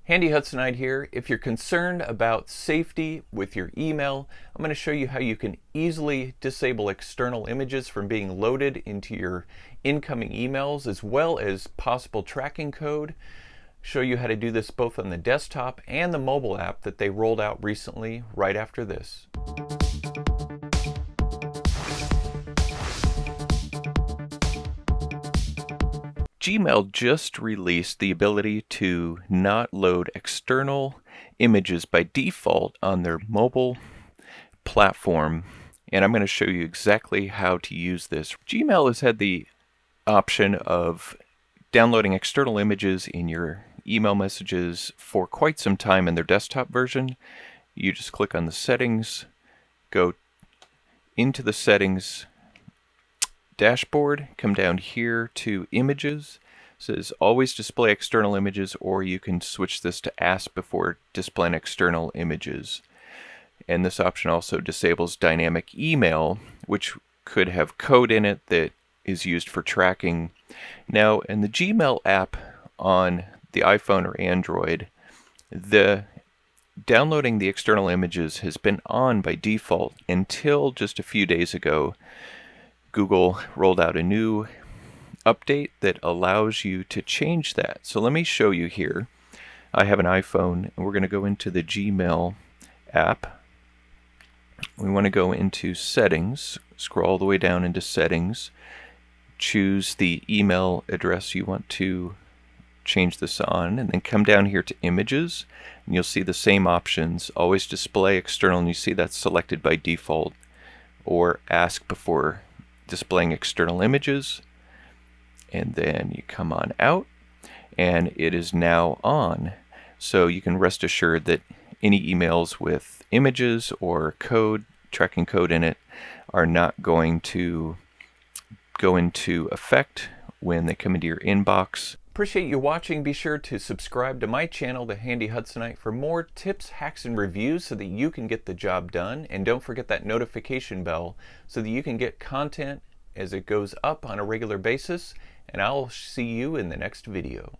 Handy Hudsonite here. If you're concerned about safety with your email, I'm going to show you how you can easily disable external images from being loaded into your incoming emails, as well as possible tracking code. Show you how to do this both on the desktop and the mobile app that they rolled out recently right after this. Gmail just released the ability to not load external images by default on their mobile platform, and I'm going to show you exactly how to use this. Gmail has had the option of downloading external images in your email messages for quite some time in their desktop version. You just click on the settings, go into the settings dashboard, come down here to images. It says always display external images, or you can switch this to ask before displaying external images. And this option also disables dynamic email, which could have code in it that is used for tracking. Now, in the Gmail app on the iPhone or Android, the downloading the external images has been on by default until just a few days ago. Google rolled out a new update that allows you to change that. So let me show you here. I have an iPhone, and we're going to go into the Gmail app. We want to go into settings, scroll all the way down into settings, choose the email address you want to change this on, and then come down here to images, and you'll see the same options. Always display external, and you see that's selected by default, or ask before displaying external images, and then you come on out and it is now on. So you can rest assured that any emails with images or code, tracking code in it, are not going to go into effect when they come into your inbox. Appreciate you watching. Be sure to subscribe to my channel, The Handy Hudsonite, for more tips, hacks, and reviews so that you can get the job done. And don't forget that notification bell so that you can get content as it goes up on a regular basis. And I'll see you in the next video.